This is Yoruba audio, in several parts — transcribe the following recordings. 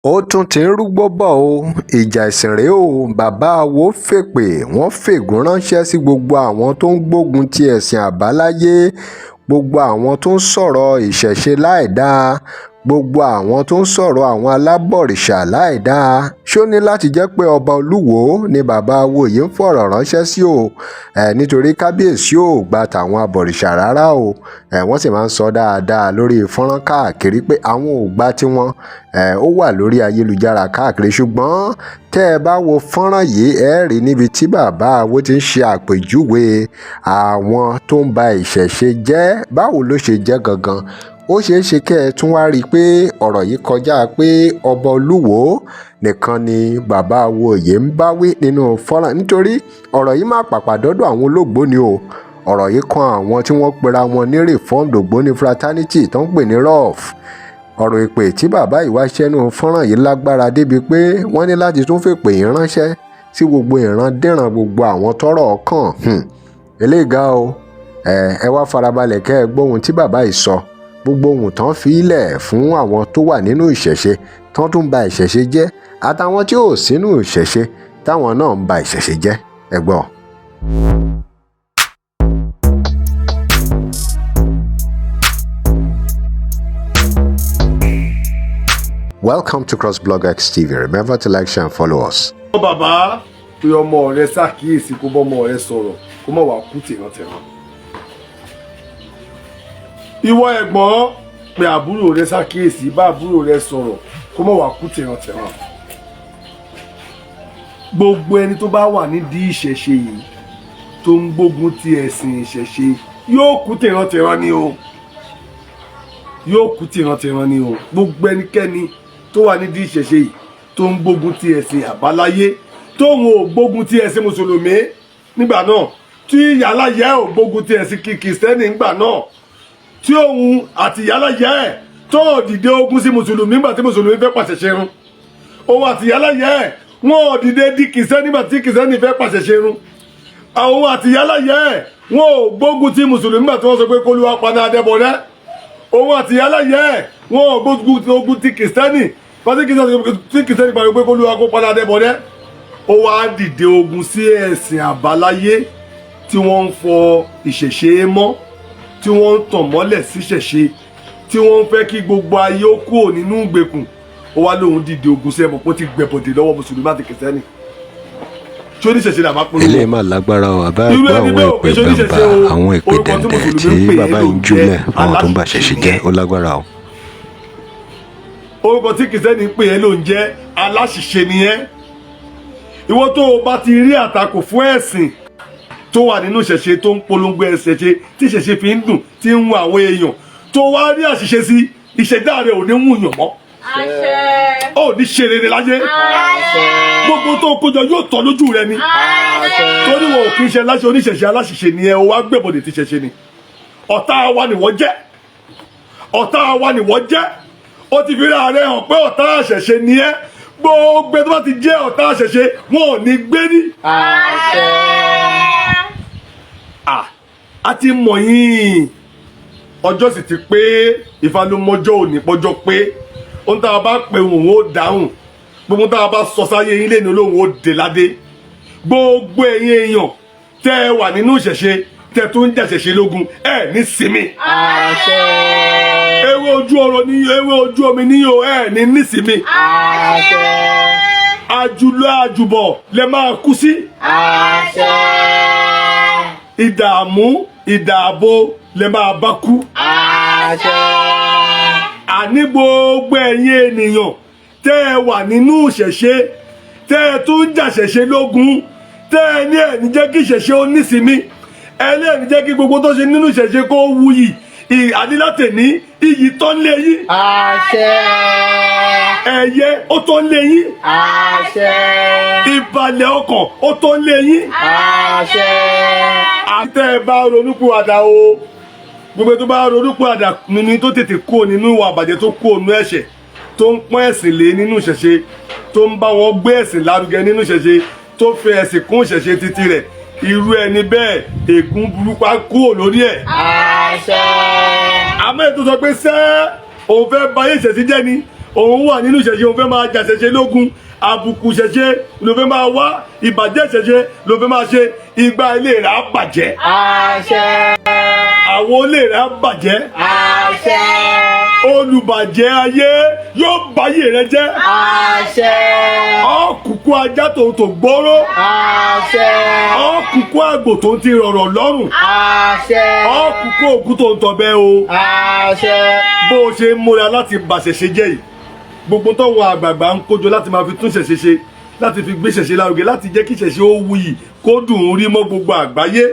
ó tún ti ń rúgbó bọ̀ o ìjà ẹ̀sìn rèé o bàbá àwo fèpè wọ́n fègún ránṣẹ́ sí gbogbo àwọn tó ń gbógun ti ẹ̀sìn àbáláyé gbogbo àwọn tó ń sọ̀rọ̀ ìṣẹ̀ṣe láìdáa gbogbo àwọn tó ń sọ̀rọ̀ àwọn alábọ̀rìṣà láìdáa ṣó ní láti jẹ́ pé ọba olúwo ni bàbá àwo yìí ń fọ̀rọ̀ ránṣẹ́ sí o nítorí kábíyèsí ò gba tàwọn abọ̀rìṣà rárá o wọ́n sì máa ń sọ dáadáa lórí fọ́nrán káàkiri pé àwọn ò gba tiwọn ó wà lórí ayélujára káàkiri ṣùgbọ́n tẹ́ ẹ bá wo fọ́nrán yìí ẹ rí níbi tí bàbá àwo ti ń ṣe àpèjúwe àwọn tó ń ba ìṣẹ̀ṣe jẹ́ báwo ló ṣe jẹ́ gangan ó ṣeé ṣe kẹ́ ẹ tún wá rí i pé ọ̀rọ̀ yìí kọjá pé ọba olúwo nìkan ni bàbá àwo yìí ń báwí nínú fọ́nrán nítorí ọ̀rọ̀ yìí má pàpà dọ́dọ̀ àwọn olóògbóni o ọ̀rọ̀ yìí kan àwọn tí wọ́n pera wọn ní Reformed Ògbóni Fraternity tó ń pè ní ROF ọ̀rọ̀ ìpè tí bàbá yìí wá ṣẹ́nu fọ́nrán yìí lágbára débi pé wọ́n ní láti tún fèpè yìí ránṣẹ́ sí gbogbo ìrandíran gbogbo àwọn tọ́rọ̀ kàn eléyìí ga o ẹ wá farabalẹ̀ kẹ́ ẹ gbọ́ ohun tí bàbá yìí sọ gbogbo ohun tán fi ilẹ̀ fún àwọn tó wà nínú ìṣẹ̀ṣe tán tún ba ìṣẹ̀ṣe jẹ́ àtàwọn tí ò sínú ìṣẹ̀ṣe táwọn náà ń ba ìṣẹ̀ṣe jẹ́ ẹ gbọ́. Welcome to CrossBlogX TV. Remember to like, share and follow us. Bàbá pé ọmọ rẹ ṣàkíyèsí kó bọ́ ọmọ rẹ sọ̀rọ̀ kó má wàá kú tìrántìrán. Ìwọ ẹ̀gbọ́n pé àbúrò rẹ ṣàkíyèsí bá àbúrò rẹ sọ̀rọ̀ kó má wàá kú tìrántìrán. Gbogbo ẹni tó bá wà nídìí ìṣẹ̀ṣe yìí tó ń gbógun ti ẹ̀sìn ìṣẹ̀ṣe yóò kú tìrántìrán ni o. Yóò kú tìrántìrán ni o. Gbogbo ẹnikẹ́ni tó wà nídìí ìṣẹ̀ṣe yìí tó ń gbógun ti ẹ̀sìn àbáláyé tóun ò gbógun ti ẹ̀sìn mùsùlùmí nígbà náà tí ìyáláyé ò gbógun ti ẹ̀sìn kìrìsìtẹ́nì nígbà náà tí òun àti ìyáláyé ẹ̀ tó dìde ogun sí mùsùlùmí nígbà tí mùsùlùmí fẹ́ pàṣẹ ṣerun òun àti ìyáláyé ẹ̀ wọn ò dìde di kìrìsìtẹ́nì nígbà tí kìrìsìtẹ́nì fẹ́ pàṣẹ ṣerun òun àti ìyáláyé ẹ̀ wọn ò gbógun ti mùsùlùmí nígbà tí wọ́n sọ pé k'Olúwa paná Adébọ̀dé òun àti ìyáláyé ẹ̀ wọn ò gbógun ti kìrìsìtẹ́nì pàtí kìrìsìtẹ́nì pariwo pé k'Olúwa kó paná Adébọ̀dé ó wá dìde ogun sí ẹ̀sìn àbáláyé tí wọ́n ń fọ ìṣẹ̀ṣe mọ́ tí wọ́n ń tàn mọ́lẹ̀ sí ìṣẹ̀ṣe tí wọ́n ń fẹ́ kí gbogbo ayé ó kúrò nínú ìgbèkùn ó wá lóun dìde ogun sí ẹ̀mọ́ pé ó ti gbẹ̀bọ̀dé lọ́wọ́ mùsùlùmí àti kìrìsìtẹ́nì tí oníṣẹ̀ṣe làbá polówó. ilé máa lágbára o àbá ẹgbẹ́ àwọn ìpè bàbá àwọn ìpè dẹ̀ndẹ̀ tí bàbá yìí ń júlẹ̀ àwọn tó ń bà ṣẹ̀ṣe jẹ́ ó lágbára o. orúkọ tí kìrìsìtẹ́nì ń pè é ló ń jẹ́ aláṣìṣe nìyẹn ìwọ tó o bá ti rí àtakò fún ẹ̀sìn tó wà nínú ìṣẹ̀ṣe tó ń polongo ìṣẹ̀ṣe tí ìṣẹ̀ṣe fi ń dùn tí ń wù àwọn èèyàn tó wá rí àṣìṣe sí ìṣẹ̀dá rẹ̀ ò ní wùyàn mọ́ ó ní ṣe rere láyé gbogbo tó kójọ yóò tọ́ lójú rẹ ni torí wọn ò kí ń ṣe láṣẹ oníṣẹ̀ṣe aláṣìṣe ni ẹ o wá gbẹ̀bọ̀dẹ̀ ti ṣẹ̀ṣe ni ọ̀tá wa ni wọ́n jẹ́ ọ̀tá wa ni wọ́n jẹ́ ó ti fi rí ààrẹ hàn pé ọ̀tá àṣẹ̀ṣe ni ẹ gbogbo tó bá ti jẹ́ ọ̀tá àṣẹ̀ṣe wọn ò ní gbé ní. a ti mọ̀ yín ọjọ́ sì ti pé Ifá ló mọ́jọ́ òní pọ́jọ́ pé ohun tá a bá pè òun ó dáhùn gbogbo tá a bá sọ sáyé yín lé ní olóhùn ó dé ládé gbogbo ẹ̀yin èèyàn tẹ́ ẹ wà nínú ìṣẹ̀ṣe tẹ́ tó ń jàṣẹ̀ṣe lógun ẹ ní sinmi. ewé ojú ọ̀rọ̀ ní ewé ojú omi níyò ẹ ní nísinmi. àjùlọ àjùbọ̀ lẹ máa kú sí. ìdààmú ìdààbò lẹ máa bá kú. àní gbogbo ẹ̀yin ènìyàn tẹ́ ẹ wà nínú ìṣẹ̀ṣe tẹ́ ẹ tó ń jàṣẹ̀ṣe lógun tẹ́ ẹ ní ẹ̀ ní jẹ́ kí ìṣẹ̀ṣe ó nísinmi ẹ ní ẹ̀ ní jẹ́ kí gbogbo tó ṣe nínú ìṣẹ̀ṣe kó wuyì àdílátẹ̀ ní iyì tó ń lé yín. àṣẹ. ẹ̀yẹ ó tó ń lé yín. àṣẹ. ìbàlẹ̀ ọkàn ó tó ń lé yín. àṣẹ. àtẹ ẹ bá ronúpìwàdà o gbogbo tó bá ronúpìwàdà nínú tó tètè kó nínú ìwà àbàjẹ́ tó kó nínú ẹ̀ṣẹ̀ tó ń pọ́n ẹ̀sìn lé nínú ìṣẹ̀ṣe tó ń bá wọn gbé ẹ̀sìn lárugẹ nínú ìṣẹ̀ṣe tó fi ẹ̀sìn kún ìṣẹ̀ṣe títí rẹ̀ irú ẹni bẹ́ẹ̀ ègún burúkú á kúrò lórí ẹ̀. àṣẹ. àmọ́ ètò sọ pé òun fẹ́ bà ayé ìṣẹ̀ṣe jẹ́ ni òun wà nínú ìṣẹ̀ṣe òun fẹ́ máa jà ìṣẹ̀ṣe lógun àbùkù ìṣẹ̀ṣe ló fẹ́ máa wá ìbàjẹ́ ìṣẹ̀ṣe ló fẹ́ máa ṣe ìgbà ilé rẹ̀ á bàjẹ́. àṣẹ. àwọn ilé rẹ̀ á bàjẹ́. àṣẹ. olùbàjẹ́ ayé yóò báyé rẹ jẹ́. àṣẹ. ọ̀kùnkùn ajá tòun tó gbóró. àṣẹ. ọ̀kùnkùn àgbò tó ti rọ̀rọ̀ lọ́rùn. àṣẹ. ọ̀kùnkùn òkú tó ń tọ̀bẹ́ o. àṣẹ. bó o ṣe ń múra láti bàṣẹ̀ṣe jẹ́ yìí gbogbo táwọn àgbààgbà ń kójọ láti máa fi tún ṣẹ̀ṣe ṣe láti fi gbé ṣẹ̀ṣe lárugẹ láti jẹ́ kí ṣẹ̀ṣe ó wuyì kó dùn ún rí mọ́ gbogbo àgbáyé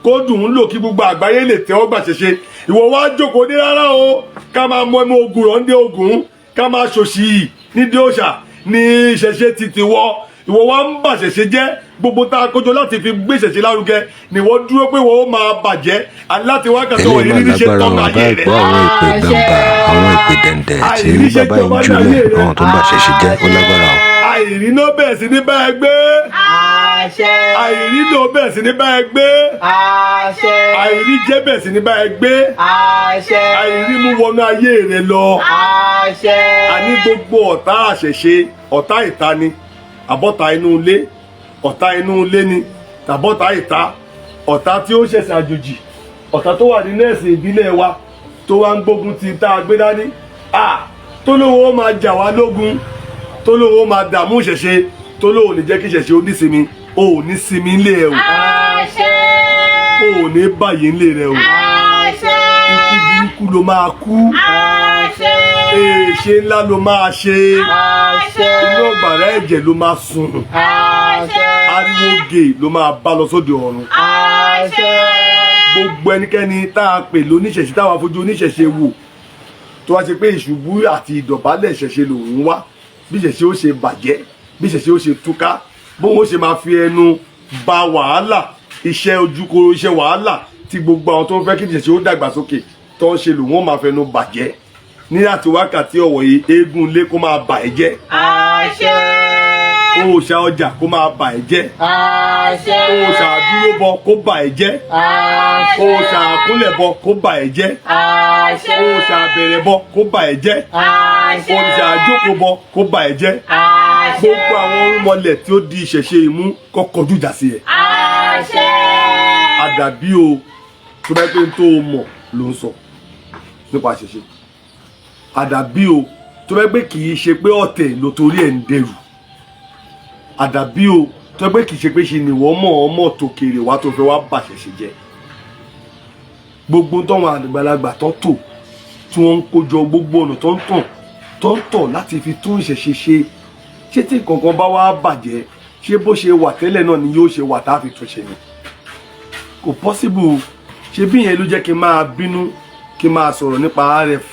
kó dùn ún lò kí gbogbo àgbáyé lè tẹ́wọ́ gbà ṣẹ̀ṣe ìwọ wá jókòó dé rárá o ká máa mọ ẹmọ ogun rọ̀ ń dé ogun ká máa ṣòṣì nídìí òòṣà ní ṣẹ̀ṣe títí wọ ìwọ wá ń bà ṣẹ̀ṣe jẹ́ gbogbo tá a kójọ láti fi gbé ṣẹ̀ṣe lárugẹ ni wọ́n dúró pé wọ́n ó máa bàjẹ́ aláti wákàtí wọ̀nyí ní ṣe tọ́nà ayé rẹ̀. àwọn ìpè gbàǹgbà àwọn ìpè dẹ̀ǹdẹ̀ tí bàbá yìí jùlẹ̀ àwọn tó ń bà ṣẹ̀ṣẹ̀ jẹ́ ó lágbára o. àìrínà bẹ̀rẹ̀ sí ní bá ẹ gbé. àṣẹ. àìrílò bẹ̀rẹ̀ sí ní bá ẹ gbé. àṣẹ. àìríjẹ bẹ̀rẹ̀ sí ní bá ẹ gbé. àṣẹ. àìrímú wọnú ayé rẹ lọ. àṣẹ. àní gbogbo ọ̀tá àṣẹ̀ṣe ọ̀tá ìta ni àbọ̀tá inú ilé ọ̀tá inú ilé ni tàbọ̀tá ìta ọ̀tá tí ó ṣẹ̀ṣẹ̀ àjòjì ọ̀tá tó wà nínú ẹ̀sìn ìbílẹ̀ wa tó wá ń gbógun ti tá a gbé dání tó lówó máa jà wá lógun tó lówó máa dààmú ìṣẹ̀ṣe tó lówó lè jẹ́ kí ìṣẹ̀ṣe ó ní sinmi ó ní sinmi ńlé ẹ o àṣẹ. ó ní báyìí ńlé rẹ o àṣẹ. ikú burúkú ló máa kú àṣẹ. èṣe ńlá ló máa ṣe àṣẹ. inú ọ̀gbàrá ẹ̀jẹ̀ ló máa sùn àṣẹ. ariwo gè ló máa bá lọ sóde ọ̀run àṣẹ. gbogbo ẹnikẹ́ni tá a pè lóníṣẹ̀ṣe táwa fojú oníṣẹ̀ṣe wò tó wá ṣe pé ìṣubú àti ìdọ̀bálẹ̀ ìṣẹ̀ṣe lòun wá bí ìṣẹ̀ṣe ó ṣe bàjẹ́ bí ìṣẹ̀ṣe ó ṣe túká bóun ó ṣe máa fi ẹnu ba wàhálà iṣẹ́ ojúkoro iṣẹ́ wàhálà tí gbogbo àwọn tó ń fẹ́ kí ìṣẹ̀ṣe ó dàgbàsókè tó ń ṣe lòun ó máa fẹnu bàjẹ́ ní àti wákàtí ọ̀wọ̀ yìí eégún ilé kó máa bà ẹ́ jẹ́ àṣẹ. òòṣà ọjà kó máa bà ẹ́ jẹ́ àṣẹ. òòṣà àdúró bọ kó bà ẹ́ jẹ́ àṣẹ. òòṣà àkúnlẹ̀ bọ kó bà ẹ́ jẹ́ àṣẹ. òòṣà àbẹ̀rẹ̀ bọ kó bà ẹ́ jẹ́ àṣẹ. òòṣà àjókòó bọ kó bà ẹ́ jẹ́ àṣẹ. gbogbo àwọn orúnmọlẹ̀ tí ó di ìṣẹ̀ṣe ìmú kó kọjú ìjà sí ẹ̀ àṣẹ. àdàbí o tó bá pé tó o mọ̀ ló ń sọ nípa ìṣẹ̀ṣe àdàbí o tó bá pé kì í ṣe pé ọ̀tẹ̀ ló torí ẹ̀ ń dẹrù àdàbí o tó bá pé kì í ṣe pé ṣe ni wọ́n mọ̀ ọmọ tó kéré wá tó fẹ́ wá bàṣẹ̀ṣe jẹ́ gbogbo tọ́wọn àgbàlagbà tó tò tí wọ́n ń kójọ gbogbo ọ̀nà tó ń tọ̀ láti fi tún ìṣẹ̀ṣe ṣe ṣé tí kankan bá wá bàjẹ́ ṣé bó ṣe wà tẹ́lẹ̀ náà ni yóò ṣe wà tá a fi tún ṣe ni kò possible ṣe bí yẹn ló jẹ́ kí n máa bínú kí n máa sọ̀rọ̀ nípa RF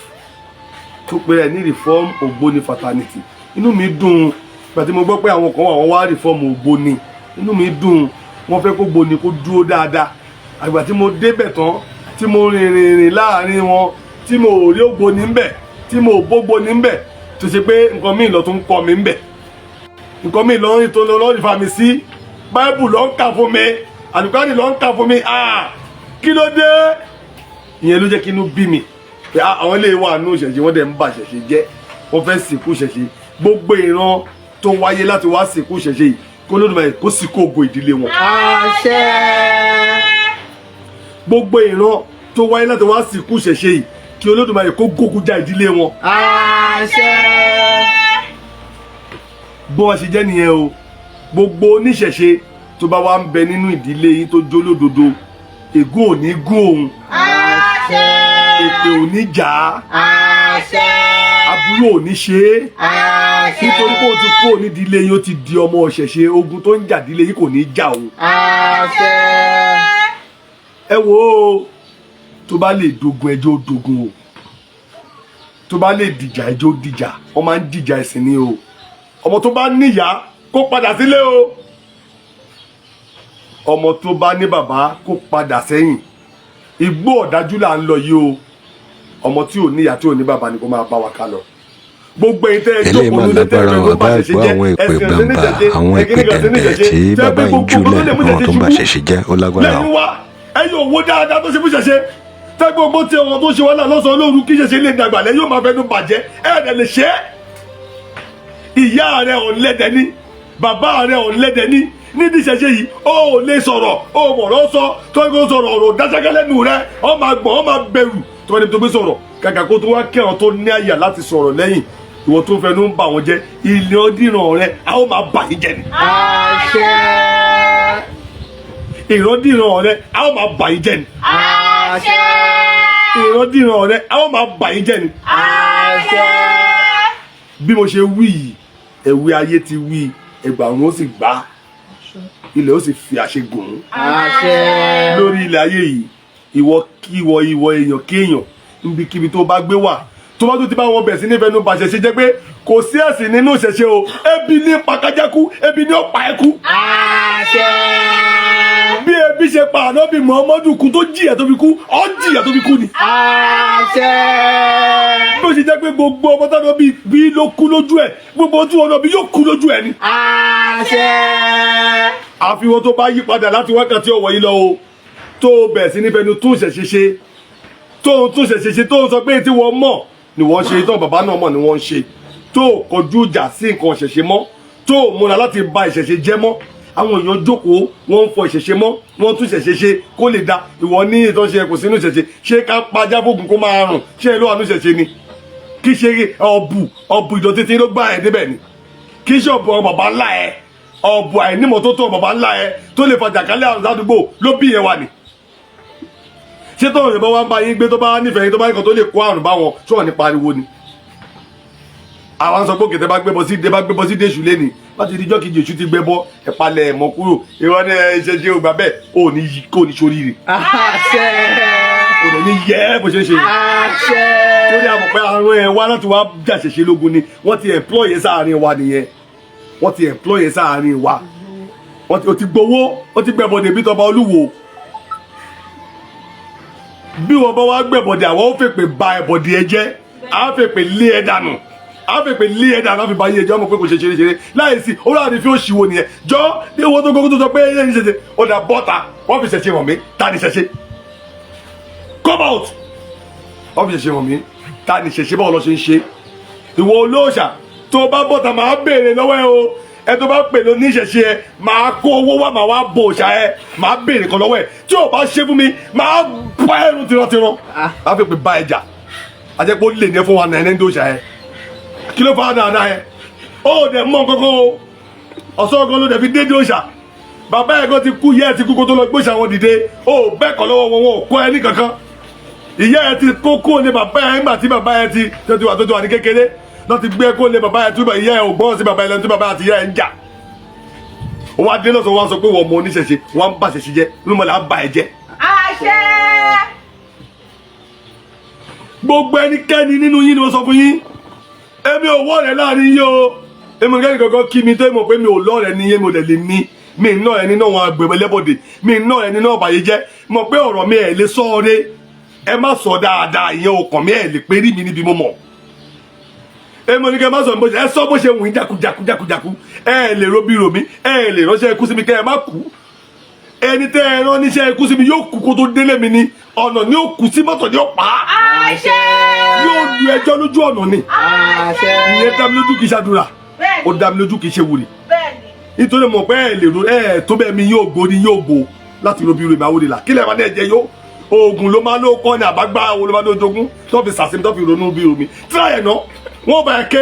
tó pé ẹ ní reform Ògbóni fraternity inú mi dùn pàtí mo gbọ́ pé àwọn kan wà wọ́n wá reform Ògbóni inú mi dùn wọ́n fẹ́ kó Ògbóni kó dúró dáadáa àgbà tí mo débẹ̀ tán tí mo rìnrìn láàrin wọn tí mo ò rí Ògbóni ńbẹ̀ tí mo ò bógbóni ńbẹ̀ tó ṣe pé nǹkan míì lọ tó ń kọ́ mi ńbẹ̀ nǹkan míì lọ ń tó lọ rí fa mi sí báíbù lọ ń kà fún mi àlùkárì lọ ń kà fún mi kí ló dé ìyẹn ló jẹ́ kí inú bí mi àwọn ilé wa nù ìṣẹ̀ṣe wọ́n dẹ̀ ń bà ìṣẹ̀ṣe jẹ́ wọ́n fẹ́ sìnkú ìṣẹ̀ṣe gbogbo ìran tó wáyé láti wá sìnkú ìṣẹ̀ṣe yìí kó lódùmarè kó sì kó ògo ìdílé wọn. àṣẹ. gbogbo ìran tó wáyé láti wá sìnkú ìṣẹ̀ṣe yìí kí olódùmarè kó gógun já ìdílé wọn. àṣẹ. bó wọ́n ṣe jẹ́ nìyẹn o gbogbo oníṣẹ̀ṣe tó bá wá ń bẹ nínú ìdílé yìí tó jó lódodo ègún ò ní gún òun àṣẹ. èpè ò ní jà á àṣẹ. aburú ò ní ṣe é àṣẹ. nítorí pé o ti kó onídìílé yìí ó ti di ọmọ ọ̀ṣẹ̀ṣe ogun tó ń jà dílé yìí kò ní jà òun. àṣẹ. ẹ wo o tó bá lè dogun ẹjọ́ ó dogun o tó bá lè dìjà ẹjọ́ ó dìjà wọ́n máa ń dìjà ẹ̀sìn ni o ọmọ tó bá níyà kó padà sílé o ọmọ tó bá ní bàbá kó padà sẹ́yìn igbó ọ̀dájú là ń lọ yìí o ọmọ tí ò níyà tí ò ní bàbá ni kó máa bá wa ká lọ gbogbo ẹ̀yin tẹ́ ẹ jókòó nílé tẹ́ ẹ fẹ́ ló bá ṣẹ̀ṣẹ̀ jẹ́ ẹsìn ọ̀sẹ̀ níṣẹ̀ṣẹ̀ àwọn ìpè dẹ̀ndẹ̀ tí bàbá yìí jùlẹ̀ àwọn tó ń bá ṣẹ̀ṣẹ̀ jẹ́ ó lágbára o. lẹ́yìn wa ẹ yóò wo dáadáa tó ṣe fún ṣẹ̀ṣẹ̀ tẹ́ gbogbo tí ọmọ tó ṣe wọ́n náà lọ́sàn-án lóru kí ṣẹ̀ṣẹ̀ lè dàgbà lẹ́yìn yóò máa fẹ́ nu bàjẹ́ ẹ̀ ẹ̀ lè ṣe é ìyá rẹ ọ̀lẹ́dẹ̀ ní bàbá rẹ ọ̀lẹ́dẹ̀ ní nídìí ìṣẹ̀ṣe yìí ó lè sọ̀rọ̀ ó mọ̀rọ̀ sọ tó ń sọ̀rọ̀ ọ̀rọ̀ dáṣẹ́gẹ́ lẹ́nu rẹ ó máa gbọ̀n ó máa bẹ̀rù tó bá ní tó gbé sọ̀rọ̀ kàkà kó tó wá kẹ́hàn tó ní àyà láti sọ̀rọ̀ lẹ́yìn ìwọ tó ń fẹnu ń bà wọ́n jẹ́ ilé ọdínràn rẹ a ó máa bà yín jẹ́ ni. àṣẹ. ìrandíran rẹ a ó máa bà yín jẹ́ ni. àṣẹ. ìrandíran rẹ a ó máa bà yín jẹ́ ni. àṣẹ. bí mo ṣe wí yìí ẹ̀wí ayé ti wí ẹgbà wọn ó sì gbà ilẹ̀ ó sì fi àṣẹ gùn ún. àṣẹ. lórí ilẹ̀ ayé yìí ìwọ kíwọ ìwọ èèyàn kéèyàn níbikíbi tó bá gbé wà tó bá tó ti bá wọn bẹ̀ sí nífẹ̀ẹ́ ló bá ṣẹ̀ṣẹ̀ jẹ́ pé kò sí ẹ̀sìn nínú ìṣẹ̀ṣe o ebi ní pàkájákú ebi ní ọ̀pá ẹ̀kú. àṣẹ. bí ebi ṣe pa Ànábì Muhammadu kú tó jìyà tó fi kú ọ́ jìyà tó fi kú ni. àṣẹ. bí ó ṣe jẹ́ pé gbogbo ọmọ tó bí ló kú lójú ẹ̀ gbogbo ojú ọ̀nà bí yóò kú lójú ẹ̀ ni. àṣẹ. àfihàn tó bá yí padà láti wákàtí ọ̀wọ̀ yìí lọ o tó bẹ̀ sí nífẹ̀ẹ́ ní tún ìṣẹ̀ṣe ṣe tó ń tún ìṣẹ̀ṣe ṣe tó ń sọ pé tí wọ́n mọ̀ ni wọ́n ṣe tó bàbá náà mọ̀ ni wọ́n ń ṣe tó kọjú ìjà sí nǹkan ìṣẹ̀ṣe mọ́ tó múra láti ba ìṣẹ̀ṣe jẹ́ mọ́ àwọn èèyàn jókòó wọ́n ń fọ ìṣẹ̀ṣe mọ́ wọ́n tún ìṣẹ̀ṣe ṣe kó lè da ìwọ ní ìtọ́ṣe kò sínú ìṣẹ̀ṣe ṣé ká pajá fóògùn kó máa rùn ṣé ẹ ló wà ní ìṣẹ̀ṣe ni kí ṣe ọ̀bù ìdọ̀tí tí ló gbá ẹ̀ débẹ̀ ni kí ṣe ọ̀bù bàbá ńlá ẹ̀ ọ̀bù àìnímọ̀tótó bàbá ńlá ẹ̀ tó lè fàjà kálẹ̀ àrùn ládùúgbò ló bí yẹn wà ní. ṣé tó òyìnbó wa ń bá yín gbé tó bá nífẹ̀ẹ́ yín tó bá nǹkan tó lè kó àrùn bá wọn tó wà ní pariwo ni. àwọn sọ pé òkè tẹ bá gbé bọ sí déṣù lẹ́nìí láti ìdíjọ́ kejì èṣù ti gbẹ bọ́ ẹ̀palẹ̀ ẹ̀mọ́ kúrò ìwọ ní ṣe ògbà bẹ́ẹ̀ ò ní yí kó ní sóríire. àṣẹ. kò ní yẹ bó ṣe ń ṣe. àṣẹ. torí àmọ̀ pé àrùn ẹ̀ wá láti wá jàṣẹ̀ṣe lógun ni wọ́n ti employ yẹn sáàárín wa nìyẹn wọ́n ti employ yẹn sáàárín wa wọ́n ti gbowó wọ́n ti gbẹ̀bọ̀dẹ̀ bí tọba olúwo bí wọ́n bá wá gbẹ̀bọ̀dẹ̀ àwọn ó fèpè ba ẹ̀bọ̀dẹ̀ ẹ jẹ́ àwọn fèpè lé ẹ dànù àwọn fèpè lé ẹ dànù láfi bá yé ẹjọ́ mọ̀ pé kò ṣe ṣeré láì sí orí àdé fi ó ṣìwò nìyẹn jọ ní owó tó gbogbo tó sọ pé ẹyẹ ní ṣẹṣẹ ó dà bọ́ta wọ́n fi ṣẹṣẹ hàn mí ta ni ṣẹṣẹ come out wọ́n fi ṣẹṣẹ hàn mí ta ni ṣẹṣẹ báwo lọ ṣe ń ṣe ìwọ olóòṣà tó bá bọ́ta máa béèrè lọ́wọ́ ẹ o ẹ tó bá pè ló ní ìṣẹ̀ṣe ẹ máa kó owó wá máa wá bo òòṣà ẹ máa béèrè kan lọ́wọ́ ẹ tí ò bá ṣe fún mi máa bá ẹrù tirantiran á fi pè bá ẹjà àjẹpọ̀ lè ní ẹ fún wa náà ẹni ń dòòṣà ẹ kí ló fà á dáadáa ẹ ó dẹ̀ mọ́ kankan o ọ̀sán kan ló dẹ̀ fi dédé òòṣà bàbá ẹ̀ kan ti kú ìyá ẹ̀ ti kú kó tó lọ gbóṣà wọn dìde ó bẹ́ẹ̀ kọ́ lọ́wọ́ wọn ò kọ́ ẹ ní kankan ìyá ẹ̀ ti kó ní bàbá ẹ̀ nígbà tí bàbá ẹ̀ ti tó ti wà ní kékeré lọ́ ti gbé kó lé bàbá ẹ̀ túbọ̀ ìyá ẹ̀ ò gbọ́n sí bàbá ẹ̀ lẹ́nu tí bàbá àti ìyá ẹ̀ ń jà wọ́n á dé lọ́sọ̀ wọ́n á sọ pé wọ́n mọ oníṣẹ̀ṣe wọ́n á bá ṣẹ̀ṣe jẹ́ lómọlẹ̀ á bá ẹ̀ jẹ́. àṣẹ. gbogbo ẹnikẹ́ni nínú yín ni wọ́n sọ fún yín èmi ò wọ́ rẹ̀ láàrin yín o èmi kẹ́ni kankan kí mi tó mọ̀ pé mi ò lọ́ọ̀rẹ́ ní yé mi ò lè lè ní mi ń ná ẹni náà wọn agbègbè lẹ́bọ̀dẹ̀ mi ń ná ẹni náà bàyẹ̀ jẹ́ mọ̀ pé ọ̀rọ̀ mi ẹ̀ lè sọ ọ́ rẹ́ ẹ má sọ dáadáa ìyẹn ọkàn mi ẹ̀ lè pé rí mi níbi mo mọ̀ èmi oníkẹ́ má sọ bó ṣe ẹ sọ bó ṣe wù í jákujákujákujáku ẹ lè robi romi ẹ lè ránṣẹ́ ikú sí mi kẹ́ ẹ má kú ẹni tẹ́ ẹ rán níṣẹ́ ikú sí mi yóò kú kó tó délé mi ni ọ̀nà ni ó kú sí mọ́tò ni ó pa á àṣẹ. yóò lu ẹjọ́ lójú ọ̀nà ni àṣẹ. ìyẹn dá mi lójú kì í ṣàdúrà ó dá mi lójú kì í ṣe wùrì bẹ́ẹ̀ni. nítorí mọ̀ pé ẹ lè ro ẹ tó bẹ́ẹ̀ mi yóò gbó ni yóò gbó láti robi romi àwọn olè kílẹ̀ máa ní ẹ̀jẹ̀ yó oògùn ló máa ló kọ́ ni àbágbá wo ló máa ló jogún tó fi sàṣẹ́mi tó fi ronú bí omi tíráyẹ̀ náà wọ́n bá ẹ ké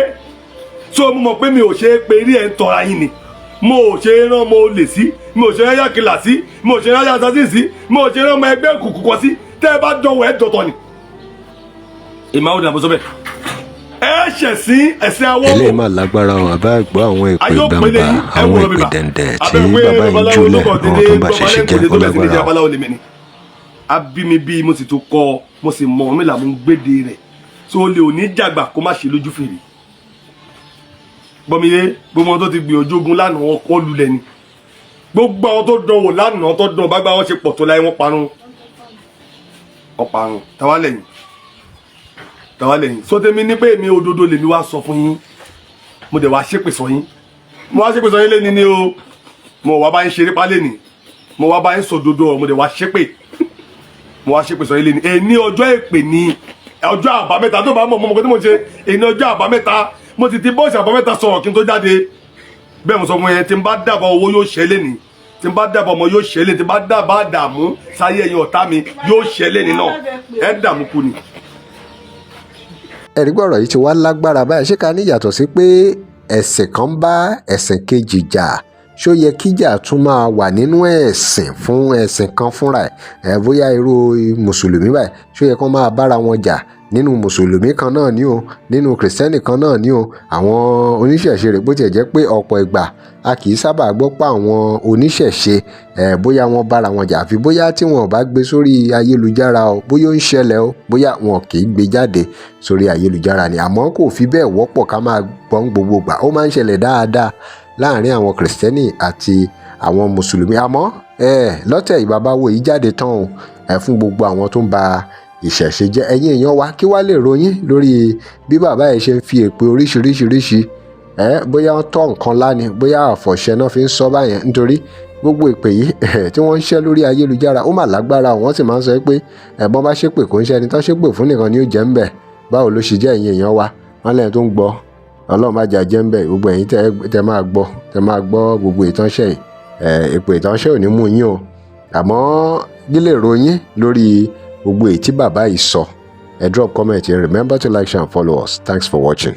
so mo mọ̀ pé mi ò ṣe é pé rí ẹ̀ ń tọ́ra yín ni mo ò ṣe é rán mo lè sí mo ò ṣe é rán yàkìlà sí mo ò ṣe é rán yàtọ̀ sí mo ò ṣe é rán ọmọ ẹgbẹ́ òkùnkùn kan sí tẹ́ ẹ bá dánwò ẹ̀ dọ̀tọ̀ ni. ìmáwó ni àbọ̀sọ́ bẹ́ẹ̀ ẹ ṣẹ̀ sí ẹ̀sìn àwọn ọmọ. eléyìí máa lágbára o àbá gbọ́ àwọn èpè gbàǹgbà àwọn èpè dẹ̀ǹdẹ̀ tí bàbá yìí jùlẹ̀ àwọn tó ń bá ṣe ṣe jẹ́ kó lágbára o. abínibí mo sì tún kọ́ mo sì mọ̀ ọ́n mi là mo ń gbéde rẹ̀ tí o lè ò ní jàgbà kó má ṣe lójú fèrè gbọmìye gbogbo wọn tó ti gbìyànjú ogun lánàá wọn kọ lulẹ̀ ni gbogbo àwọn tó dánwò lánàá tó dán bá gbá wọn ṣe pọ̀ tó láyé wọn parun ọparun táwa lẹ́yìn sọtẹmí ní pé èmi òdodo lèmi wá sọ fún yín mo dẹ̀ wá ṣépè sọ yín mo wá ṣépè sọ yín lẹ́ni ni o mo wá bá yín ṣeré pa lẹ́ni mo wá bá yín sọ òdodo mo dẹ̀ wá ṣépè mo wá ṣépè sọ yín lẹ́ni èní ọjọ́ èpè ni ọjọ́ àbámẹ́ta tó bá mọ̀ mọ́ tí mo ṣe èní ọjọ́ àbámẹ́ta mo ti bọ́ọ̀sì àbọ̀ mẹ́ta sọ̀rọ̀ kí n tó jáde bẹ́ẹ̀ mo sọ fún yẹn tí n bá dábàá owó yóò ṣẹlẹ̀ ni tí n bá dábàá ọmọ yóò ṣẹlẹ̀ tí n bá dábàá dààmú sáyé ẹ̀yin ọ̀tá mi yóò ṣẹlẹ̀ ni náà ẹ̀ dààmú kú ni. ẹ̀rí gbọ́rọ̀ yìí ti wá lágbára báyìí ṣé ká ní yàtọ̀ sí pé ẹ̀sìn kan bá ẹ̀sìn kejì jà ṣó yẹ kíjà tún máa wà nínú ẹ̀sìn fún ẹ̀sìn kan fúnra ẹ̀ bóyá irú mùsùlùmí báyìí ṣó yẹ kó máa bára wọn jà nínú mùsùlùmí kan náà ni o nínú kìrìsìtẹ́nì kan náà ni o àwọn oníṣẹ̀ṣe rẹ̀ bó tiẹ̀ jẹ́ pé ọ̀pọ̀ ìgbà a kì í sábà gbọ́ pé àwọn oníṣẹ̀ṣe bóyá wọ́n bára wọn jà àfi bóyá tí wọn ò bá gbé sórí ayélujára o bóyá ó ń ṣẹlẹ̀ o bóyá wọn kì í gbé jáde sórí ayélujára ni àmọ́ kò fi bẹ́ẹ̀ wọ́pọ̀ ká máa gbọ́n gbogbo gbà ó máa ń ṣẹlẹ̀ dáadáa láàrin àwọn kìrìsìtẹ́nì àti àwọn mùsùlùmí àmọ́ lọ́tẹ̀ ìbábáwo yìí jáde tán o fún gbogbo àwọn tó ń ba ìṣẹ̀ṣe jẹ́ ẹ̀yin èèyàn wa kí wá lè ròyìn lórí bí bàbá yìí ṣe ń fi èpè oríṣiríṣiríṣi bóyá wọ́n tọ́ nǹkan láni bóyá àfọ̀ṣẹ náà fi ń sọ báyẹn nítorí gbogbo èpè yìí tí wọ́n ń ṣẹ́ lórí ayélujára ó mà lágbára wọ́n sì máa ń sọ pé ẹ̀bọ́n bá ṣépè kò ń ṣe ẹni tó ṣépè fún nìkan ni ó jẹ́ ń bẹ̀ báwo ló ṣe jẹ́ ẹ̀yin èèyàn wa wọ́n lẹ́yìn tó ń gbọ́ ọlọ́run má jà jẹ́ ń bẹ̀ gbogbo ẹ̀yin tẹ máa gbọ́ gbogbo ìtànṣẹ́ èpè ìtànṣẹ́ ò ní mú yín o àmọ́ gílè ròyìn lórí gbogbo èyí tí bàbá yìí sọ ẹ drop comment here remember to like share and follow us thanks for watching.